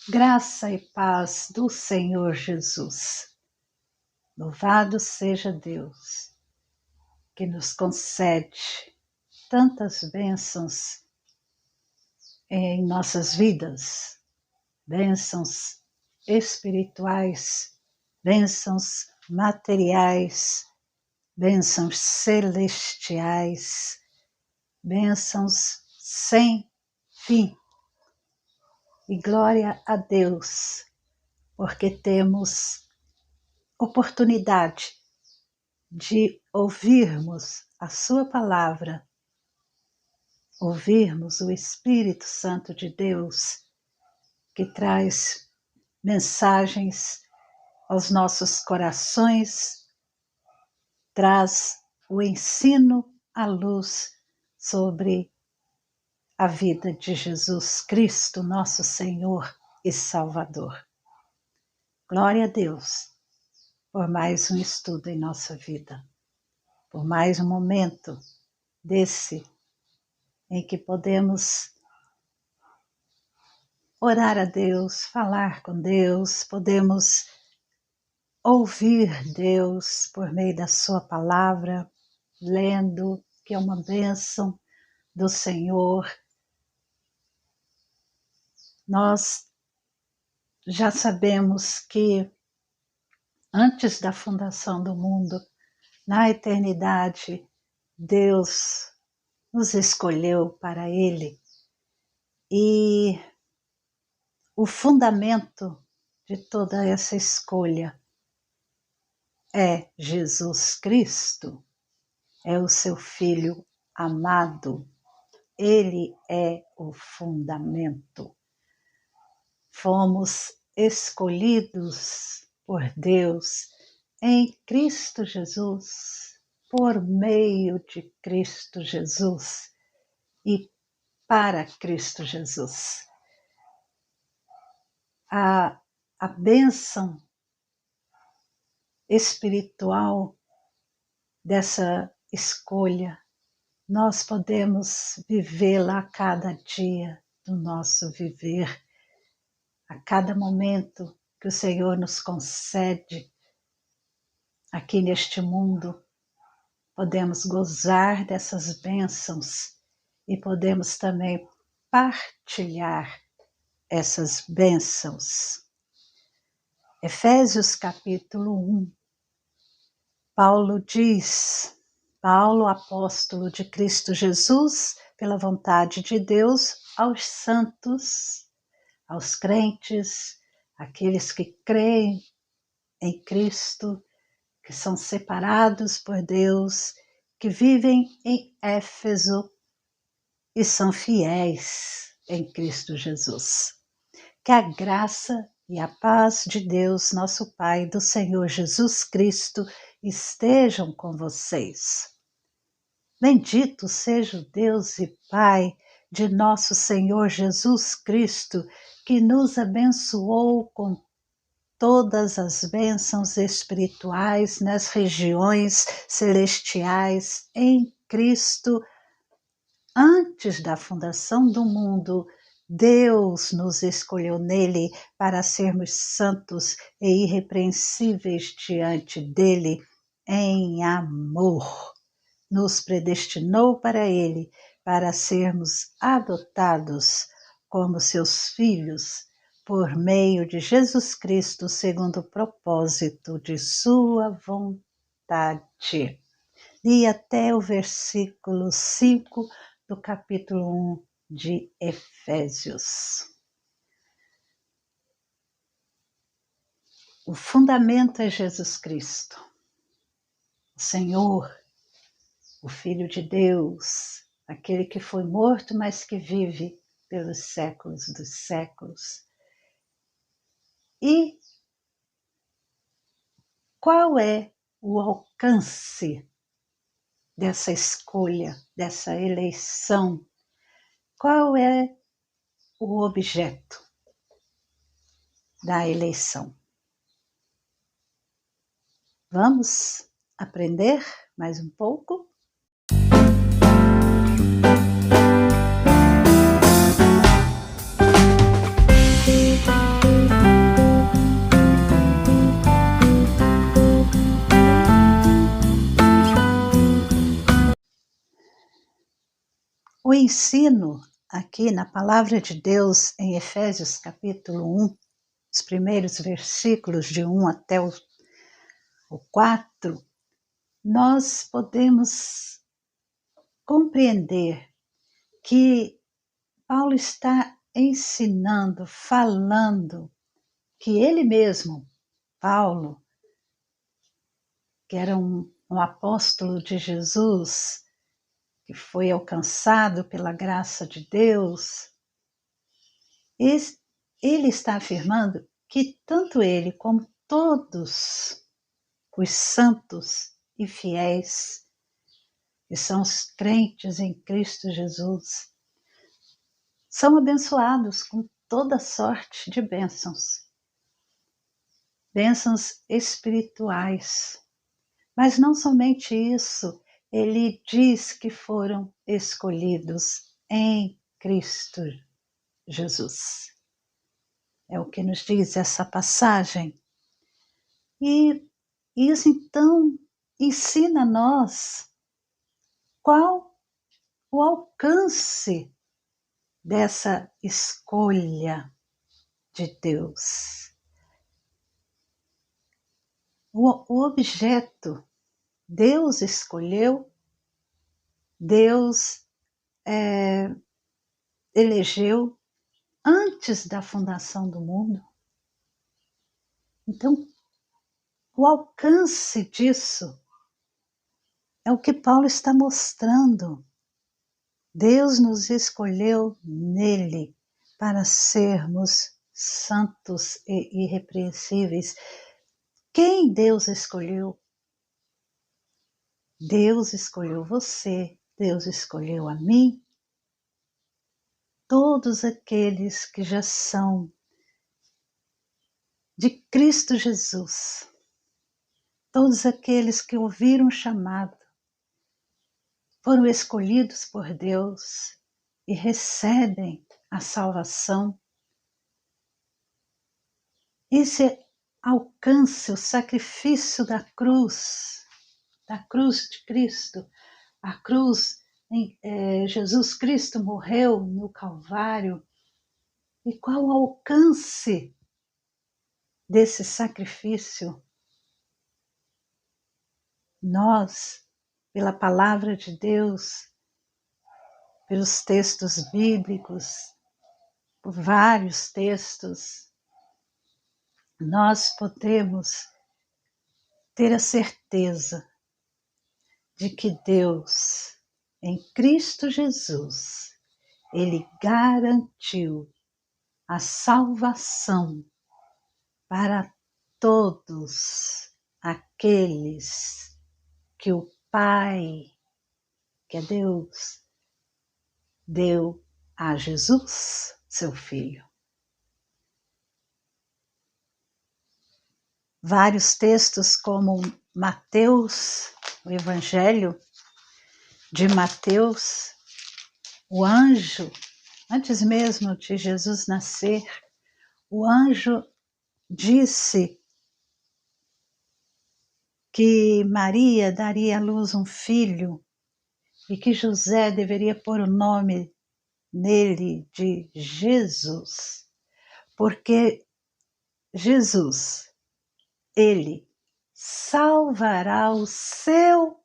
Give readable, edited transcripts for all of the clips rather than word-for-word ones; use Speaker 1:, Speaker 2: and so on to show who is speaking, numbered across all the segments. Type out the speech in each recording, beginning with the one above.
Speaker 1: Graça e paz do Senhor Jesus. Louvado seja Deus, que nos concede tantas bênçãos em nossas vidas, bênçãos espirituais, bênçãos materiais, bênçãos celestiais, bênçãos sem fim. E glória a Deus, porque temos oportunidade de ouvirmos a sua palavra, ouvirmos o Espírito Santo de Deus, que traz mensagens aos nossos corações, traz o ensino à luz sobre a vida de Jesus Cristo, nosso Senhor e Salvador. Glória a Deus por mais um estudo em nossa vida, por mais um momento desse em que podemos orar a Deus, falar com Deus, podemos ouvir Deus por meio da sua palavra, lendo, que é uma bênção do Senhor. Nós já sabemos que antes da fundação do mundo, na eternidade, Deus nos escolheu para Ele. E o fundamento de toda essa escolha é Jesus Cristo, é o seu Filho amado. Ele é o fundamento. Fomos escolhidos por Deus em Cristo Jesus, por meio de Cristo Jesus e para Cristo Jesus. A bênção espiritual dessa escolha, nós podemos vivê-la a cada dia do nosso viver, a cada momento que o Senhor nos concede aqui neste mundo. Podemos gozar dessas bênçãos e podemos também partilhar essas bênçãos. Efésios capítulo 1, Paulo diz, Paulo, apóstolo de Cristo Jesus, pela vontade de Deus, aos santos, aos crentes, aqueles que creem em Cristo, que são separados por Deus, que vivem em Éfeso e são fiéis em Cristo Jesus. Que a graça e a paz de Deus, nosso Pai, do Senhor Jesus Cristo, estejam com vocês. Bendito seja o Deus e Pai de nosso Senhor Jesus Cristo, que nos abençoou com todas as bênçãos espirituais nas regiões celestiais em Cristo. Antes da fundação do mundo, Deus nos escolheu nele para sermos santos e irrepreensíveis diante dele em amor. Nos predestinou para ele, para sermos adotados como seus filhos, por meio de Jesus Cristo, segundo o propósito de sua vontade. E até o versículo 5 do capítulo 1 de Efésios. O fundamento é Jesus Cristo, o Senhor, o Filho de Deus, aquele que foi morto, mas que vive pelos séculos dos séculos. E qual é o alcance dessa escolha, dessa eleição? Qual é o objeto da eleição? Vamos aprender mais um pouco? O ensino aqui na palavra de Deus em Efésios capítulo 1, os primeiros versículos de 1 até o 4, nós podemos compreender que Paulo está ensinando, falando que ele mesmo, Paulo, que era um apóstolo de Jesus, que foi alcançado pela graça de Deus, ele está afirmando que tanto ele como todos os santos e fiéis, que são os crentes em Cristo Jesus, são abençoados com toda sorte de bênçãos. Bênçãos espirituais. Mas não somente isso, ele diz que foram escolhidos em Cristo Jesus. É o que nos diz essa passagem. E isso então ensina a nós qual o alcance dessa escolha de Deus. O objeto, Deus escolheu, Deus elegeu antes da fundação do mundo. Então, o alcance disso é o que Paulo está mostrando. Deus nos escolheu nele para sermos santos e irrepreensíveis. Quem Deus escolheu? Deus escolheu você, Deus escolheu a mim. Todos aqueles que já são de Cristo Jesus, todos aqueles que ouviram o chamado, foram escolhidos por Deus e recebem a salvação. Esse alcance, o sacrifício da cruz de Cristo, a cruz em Jesus Cristo morreu no Calvário. E qual o alcance desse sacrifício? Nós, pela palavra de Deus, pelos textos bíblicos, por vários textos, nós podemos ter a certeza de que Deus, em Cristo Jesus, Ele garantiu a salvação para todos aqueles que o Pai, que é Deus, deu a Jesus, seu Filho. Vários textos como Mateus, o Evangelho de Mateus, o anjo, antes mesmo de Jesus nascer, o anjo disse que Maria daria à luz um filho e que José deveria pôr o nome nele de Jesus, porque Jesus, ele salvará o seu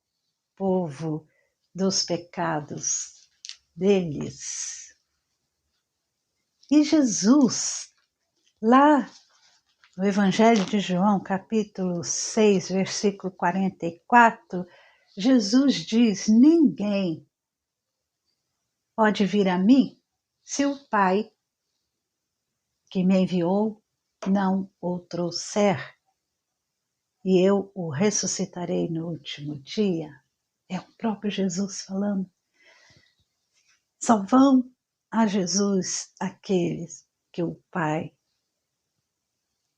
Speaker 1: povo dos pecados deles. E Jesus, lá no Evangelho de João, capítulo 6, versículo 44, Jesus diz: ninguém pode vir a mim se o Pai que me enviou não o trouxer, e eu o ressuscitarei no último dia. É o próprio Jesus falando. Só vão a Jesus aqueles que o Pai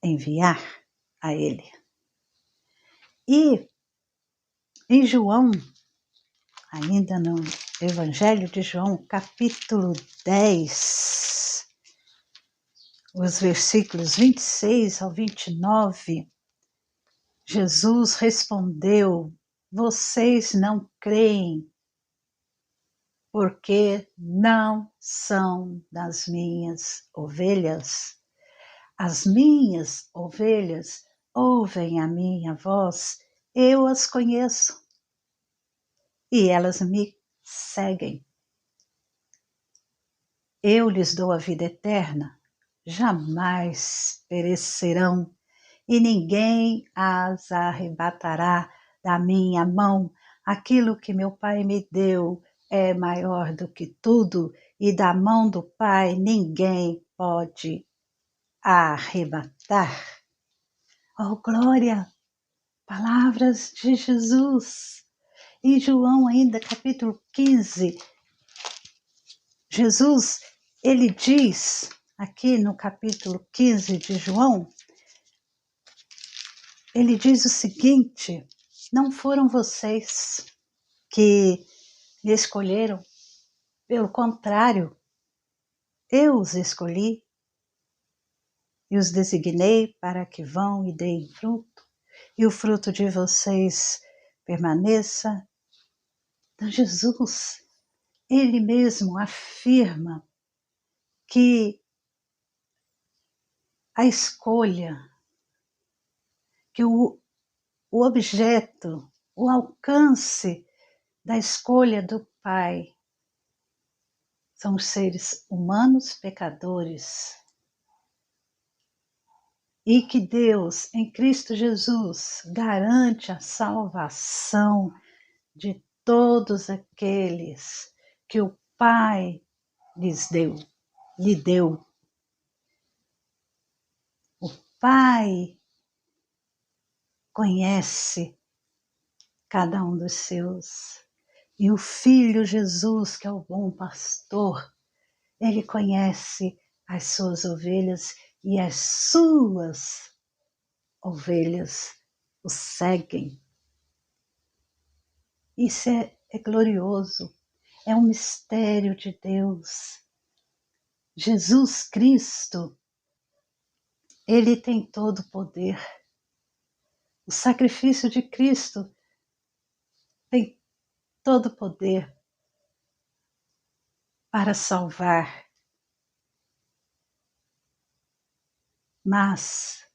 Speaker 1: enviar a ele. E em João, ainda no Evangelho de João, capítulo 10, os versículos 26 ao 29, Jesus respondeu: vocês não creem porque não são das minhas ovelhas. As minhas ovelhas ouvem a minha voz, eu as conheço e elas me seguem. Eu lhes dou a vida eterna, jamais perecerão e ninguém as arrebatará da minha mão. Aquilo que meu Pai me deu é maior do que tudo e da mão do Pai ninguém pode arrebatar. Oh, glória! Palavras de Jesus. Em João ainda, capítulo 15, Jesus, ele diz, aqui no capítulo 15 de João, ele diz o seguinte: não foram vocês que me escolheram, pelo contrário, eu os escolhi e os designei para que vão e deem fruto, e o fruto de vocês permaneça. Então Jesus, ele mesmo afirma que a escolha, que o objeto, o alcance da escolha do Pai são os seres humanos pecadores. E que Deus, em Cristo Jesus, garante a salvação de todos aqueles que o Pai lhe deu. O Pai conhece cada um dos seus. E o Filho Jesus, que é o bom pastor, ele conhece as suas ovelhas e as suas ovelhas o seguem. Isso é glorioso, é um mistério de Deus. Jesus Cristo, ele tem todo o poder. O sacrifício de Cristo tem todo o poder para salvar. Mas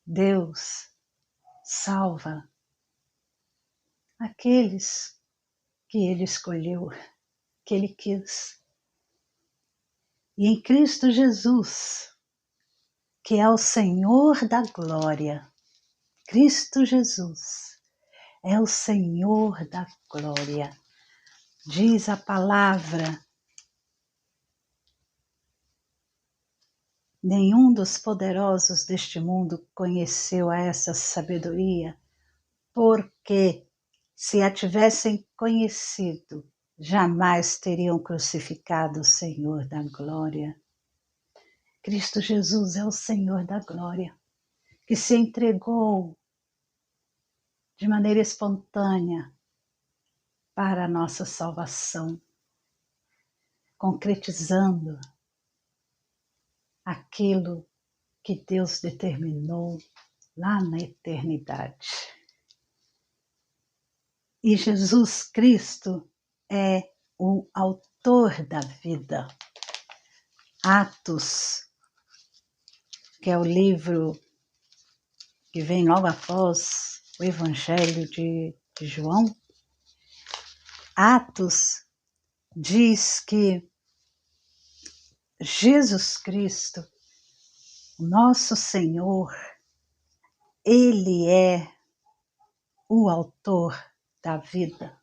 Speaker 1: Deus salva aqueles que ele escolheu, que ele quis. E em Cristo Jesus, que é o Senhor da glória, Cristo Jesus é o Senhor da glória. Diz a palavra: nenhum dos poderosos deste mundo conheceu a essa sabedoria, porque se a tivessem conhecido, jamais teriam crucificado o Senhor da glória. Cristo Jesus é o Senhor da glória, que se entregou de maneira espontânea para a nossa salvação, concretizando aquilo que Deus determinou lá na eternidade. E Jesus Cristo é o autor da vida. Atos, que é o livro que vem logo após o Evangelho de João, Atos diz que Jesus Cristo, nosso Senhor, ele é o autor da vida.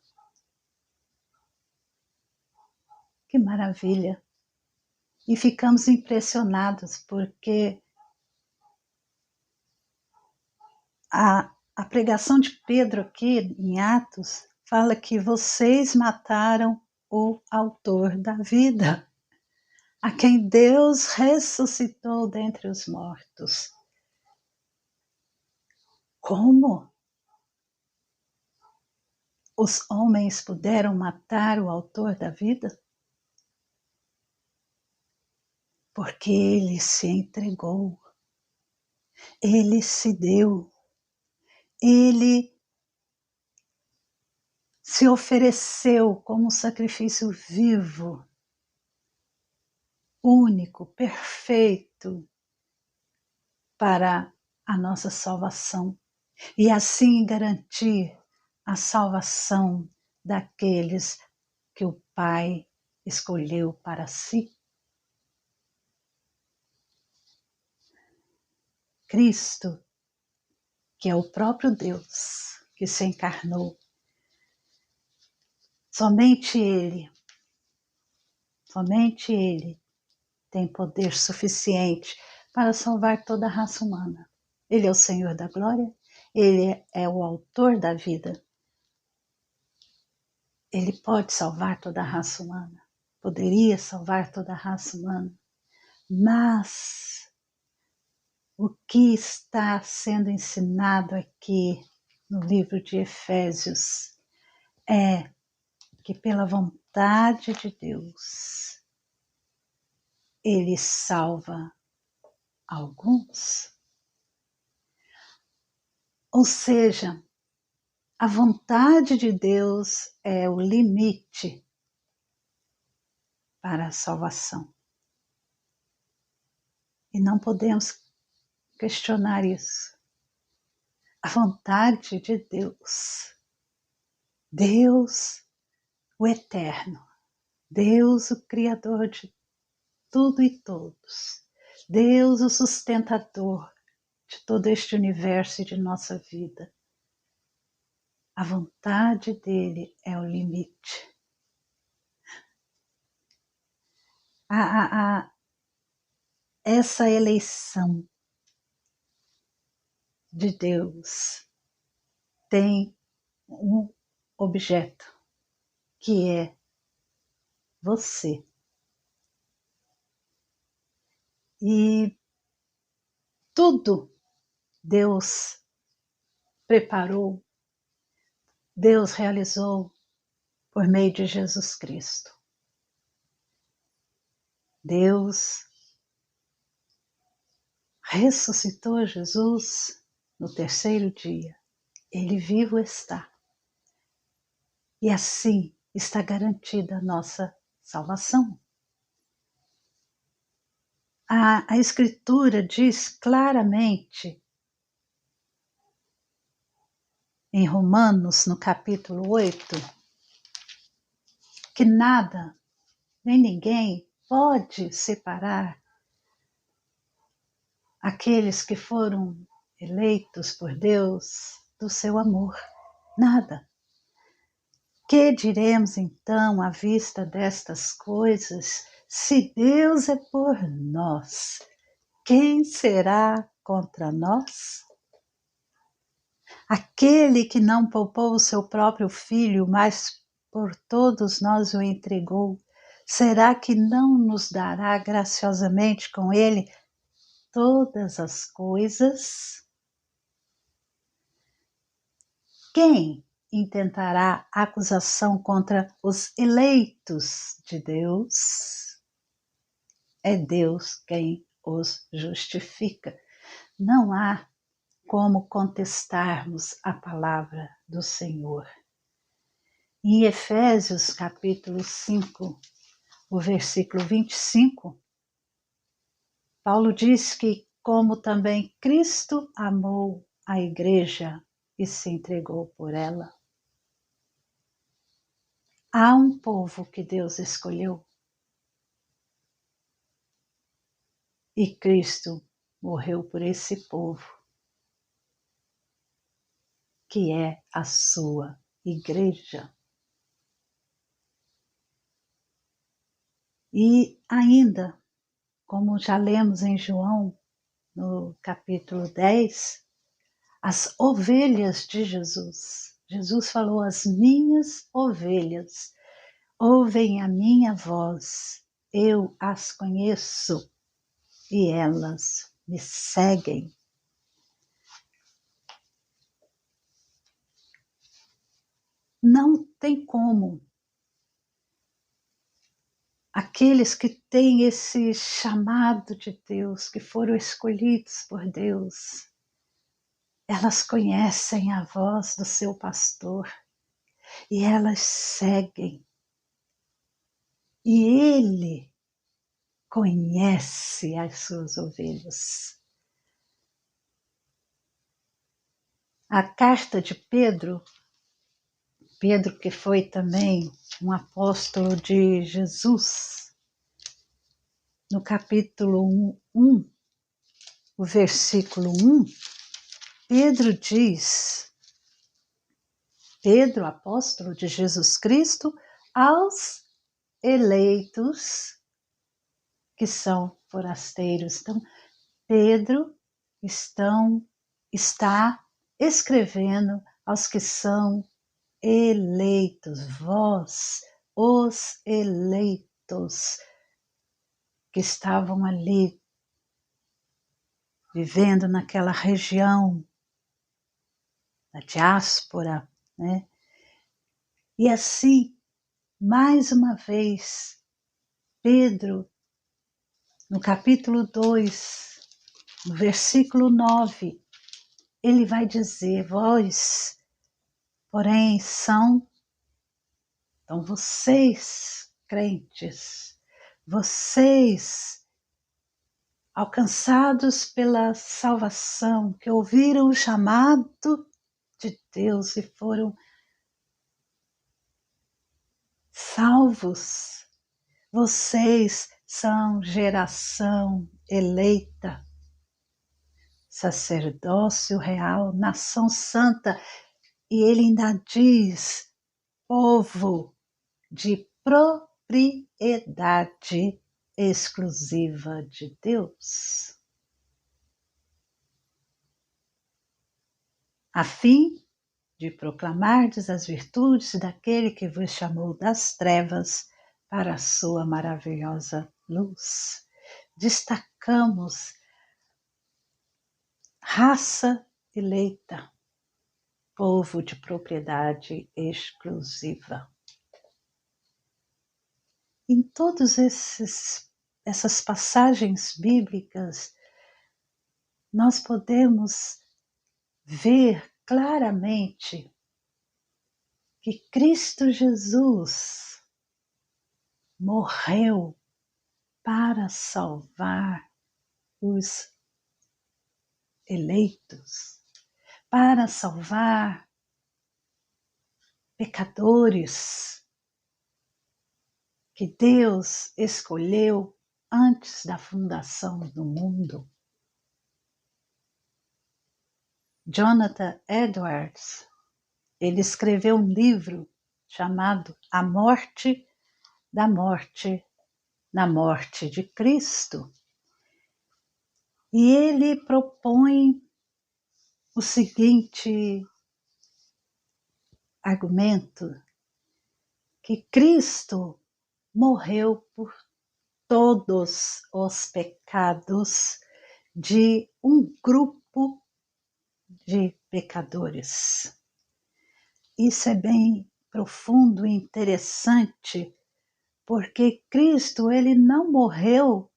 Speaker 1: Que maravilha! E ficamos impressionados porque a pregação de Pedro aqui em Atos fala que vocês mataram o autor da vida, a quem Deus ressuscitou dentre os mortos. Como os homens puderam matar o autor da vida? Porque ele se entregou, ele se deu, ele se ofereceu como um sacrifício vivo, único, perfeito, para a nossa salvação e assim garantir a salvação daqueles que o Pai escolheu para si. Cristo, que é o próprio Deus que se encarnou, somente Ele tem poder suficiente para salvar toda a raça humana. Ele é o Senhor da glória, Ele é o autor da vida. Ele pode salvar toda a raça humana, poderia salvar toda a raça humana, mas o que está sendo ensinado aqui no livro de Efésios é que pela vontade de Deus, Ele salva alguns. Ou seja, a vontade de Deus é o limite para a salvação. E não podemos questionar isso. A vontade de Deus, Deus o Eterno, Deus o Criador de tudo e todos, Deus o sustentador de todo este universo e de nossa vida. A vontade dele é o limite. Essa eleição de Deus tem um objeto, que é você. E tudo Deus preparou, Deus realizou por meio de Jesus Cristo. Deus ressuscitou Jesus no terceiro dia. Ele vivo está. E assim está garantida a nossa salvação. A Escritura diz claramente em Romanos, no capítulo 8, que nada, nem ninguém pode separar aqueles que foram eleitos por Deus do seu amor. Nada. Que diremos então à vista destas coisas? Se Deus é por nós, quem será contra nós? Aquele que não poupou o seu próprio filho, mas por todos nós o entregou, será que não nos dará graciosamente com ele todas as coisas? Quem intentará acusação contra os eleitos de Deus? É Deus quem os justifica. Não há como contestarmos a palavra do Senhor. Em Efésios capítulo 5, o versículo 25, Paulo diz que como também Cristo amou a igreja e se entregou por ela. Há um povo que Deus escolheu e Cristo morreu por esse povo, que é a sua igreja. E ainda, como já lemos em João, no capítulo 10, as ovelhas de Jesus. Jesus falou: as minhas ovelhas ouvem a minha voz, eu as conheço e elas me seguem. Não tem como aqueles que têm esse chamado de Deus, que foram escolhidos por Deus, elas conhecem a voz do seu pastor. e elas seguem. E Ele conhece as suas ovelhas. A carta de Pedro que foi também um apóstolo de Jesus, no capítulo 1, o versículo 1, Pedro, apóstolo de Jesus Cristo, aos eleitos que são forasteiros. Então, Pedro está escrevendo aos que são eleitos, vós, os eleitos, que estavam ali, vivendo naquela região da diáspora, né? E assim, mais uma vez, Pedro, no capítulo 2, no versículo 9, ele vai dizer, vós, porém, então vocês, crentes, vocês, alcançados pela salvação, que ouviram o chamado de Deus e foram salvos, vocês são geração eleita, sacerdócio real, nação santa, e ele ainda diz, povo de propriedade exclusiva de Deus, a fim de proclamardes as virtudes daquele que vos chamou das trevas para a sua maravilhosa luz. Destacamos raça eleita, povo de propriedade exclusiva. Em todas essas passagens bíblicas, nós podemos ver claramente que Cristo Jesus morreu para salvar os eleitos, para salvar pecadores que Deus escolheu antes da fundação do mundo. Jonathan Edwards, ele escreveu um livro chamado A Morte da Morte na Morte de Cristo. E ele propõe o seguinte argumento, que Cristo morreu por todos os pecados de um grupo de pecadores. Isso é bem profundo e interessante, porque Cristo, ele não morreu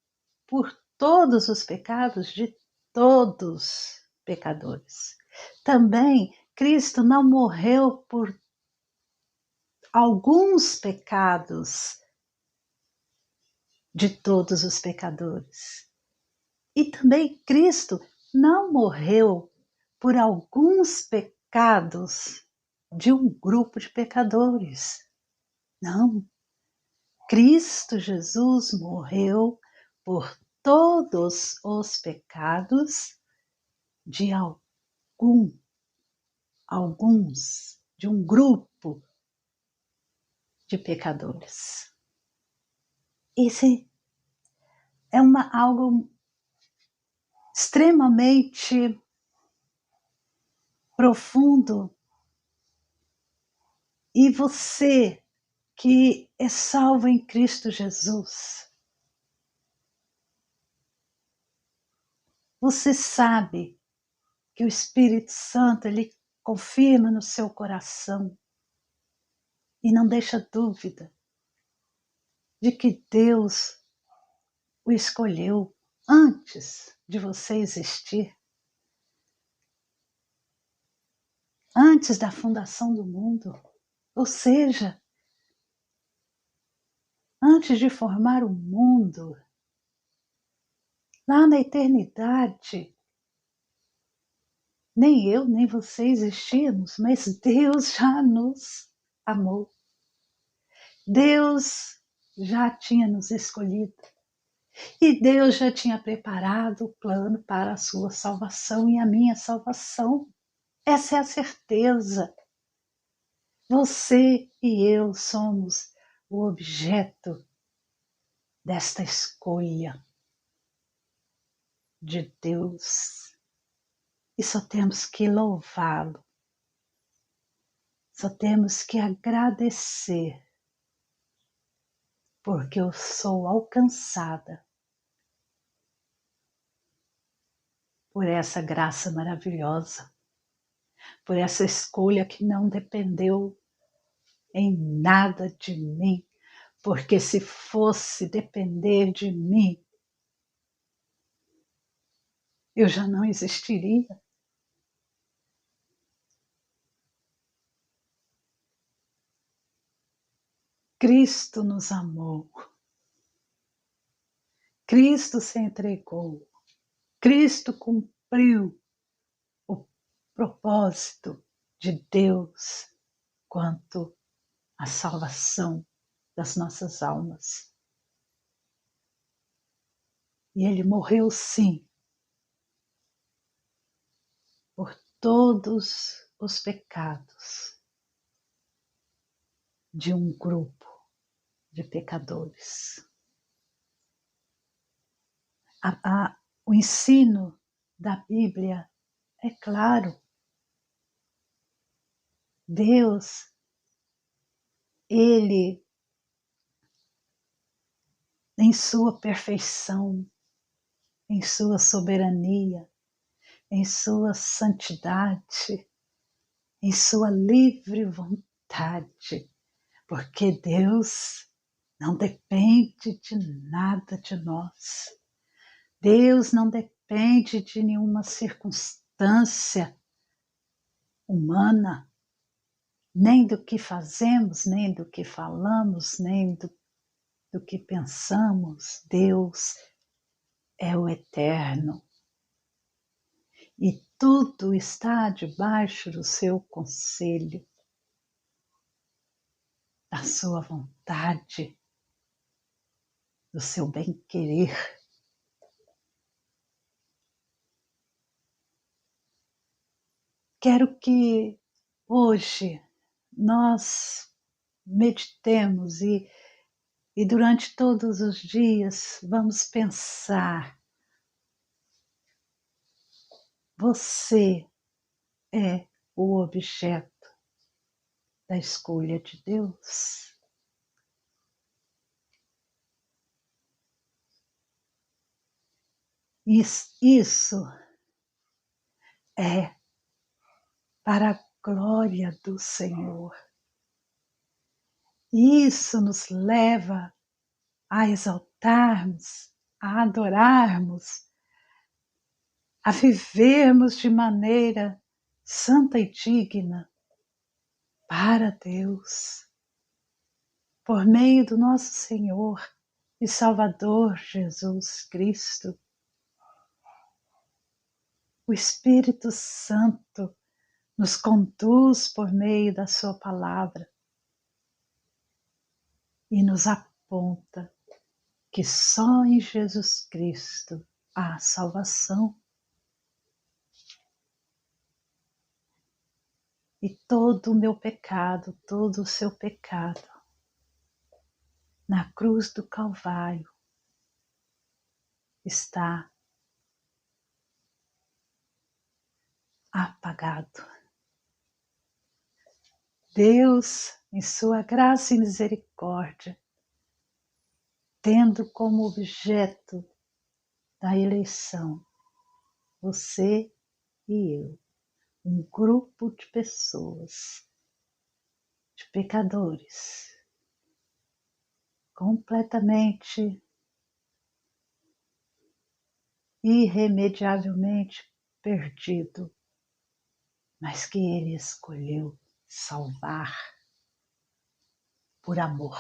Speaker 1: por todos os pecados de todos pecadores. Também Cristo não morreu por alguns pecados de todos os pecadores. E também Cristo não morreu por alguns pecados de um grupo de pecadores. Não. Cristo Jesus morreu por todos os pecados de alguns, de um grupo de pecadores. Esse é algo extremamente profundo. E você que é salvo em Cristo Jesus, você sabe que o Espírito Santo, ele confirma no seu coração e não deixa dúvida de que Deus o escolheu antes de você existir, antes da fundação do mundo. Ou seja, antes de formar o mundo, lá na eternidade, nem eu nem você existíamos, mas Deus já nos amou. Deus já tinha nos escolhido. E Deus já tinha preparado o plano para a sua salvação e a minha salvação. Essa é a certeza. Você e eu somos o objeto desta escolha de Deus. E só temos que louvá-lo. Só temos que agradecer, porque eu sou alcançada por essa graça maravilhosa, por essa escolha que não dependeu em nada de mim, porque se fosse depender de mim, eu já não existiria. Cristo nos amou, Cristo se entregou, Cristo cumpriu o propósito de Deus quanto à salvação das nossas almas. E Ele morreu sim por todos os pecados de um grupo de pecadores. O ensino da Bíblia é claro. Deus, Ele, em sua perfeição, em sua soberania, em sua santidade, em sua livre vontade, porque Deus não depende de nada de nós. Deus não depende de nenhuma circunstância humana, nem do que fazemos, nem do que falamos, nem do que pensamos. Deus é o eterno. E tudo está debaixo do seu conselho, da sua vontade, do seu bem-querer. Quero que hoje nós meditemos e durante todos os dias vamos pensar: você é o objeto da escolha de Deus? Isso é para a glória do Senhor. Isso nos leva a exaltarmos, a adorarmos, a vivermos de maneira santa e digna para Deus, por meio do nosso Senhor e Salvador Jesus Cristo. O Espírito Santo nos conduz por meio da sua palavra e nos aponta que só em Jesus Cristo há salvação. E todo o meu pecado, todo o seu pecado, na cruz do Calvário, está apagado. Deus, em sua graça e misericórdia, tendo como objeto da eleição você e eu, um grupo de pessoas, de pecadores, completamente, irremediavelmente perdido, mas que Ele escolheu salvar. por amor.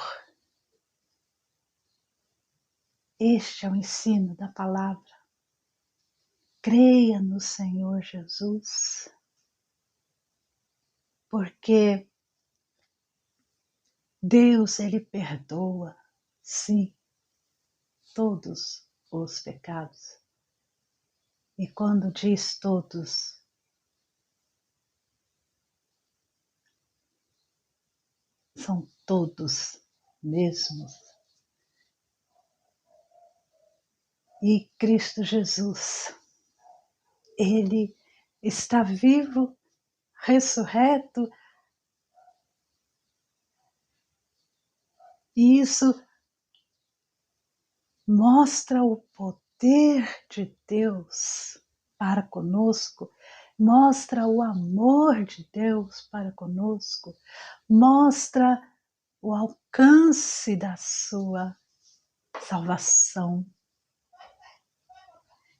Speaker 1: Este é o ensino da palavra. Creia no Senhor Jesus, porque Deus, Ele perdoa, sim, todos os pecados. E quando diz todos, são todos mesmos. E Cristo Jesus, Ele está vivo, ressurreto, e isso mostra o poder de Deus para conosco, mostra o amor de Deus para conosco, mostra o alcance da sua salvação,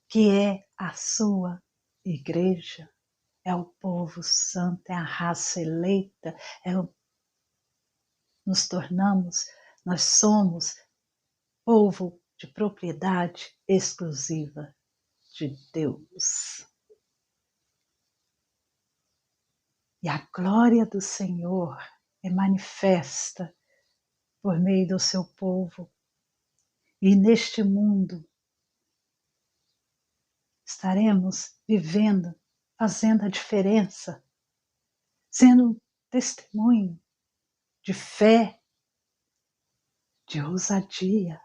Speaker 1: que é a sua igreja, é o povo santo, é a raça eleita, nós somos povo de propriedade exclusiva de Deus. E a glória do Senhor é manifesta por meio do seu povo. E neste mundo estaremos vivendo, fazendo a diferença, sendo um testemunho de fé, de ousadia,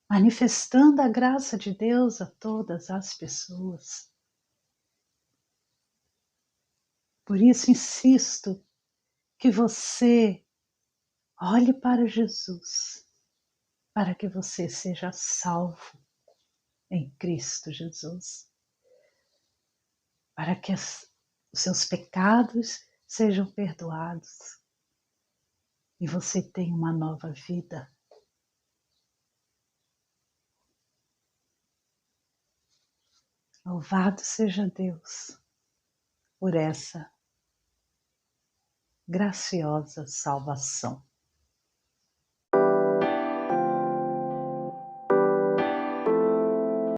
Speaker 1: manifestando a graça de Deus a todas as pessoas. Por isso insisto que você olhe para Jesus, para que você seja salvo em Cristo Jesus, para que os seus pecados sejam perdoados e você tenha uma nova vida. Louvado seja Deus por essa graciosa salvação.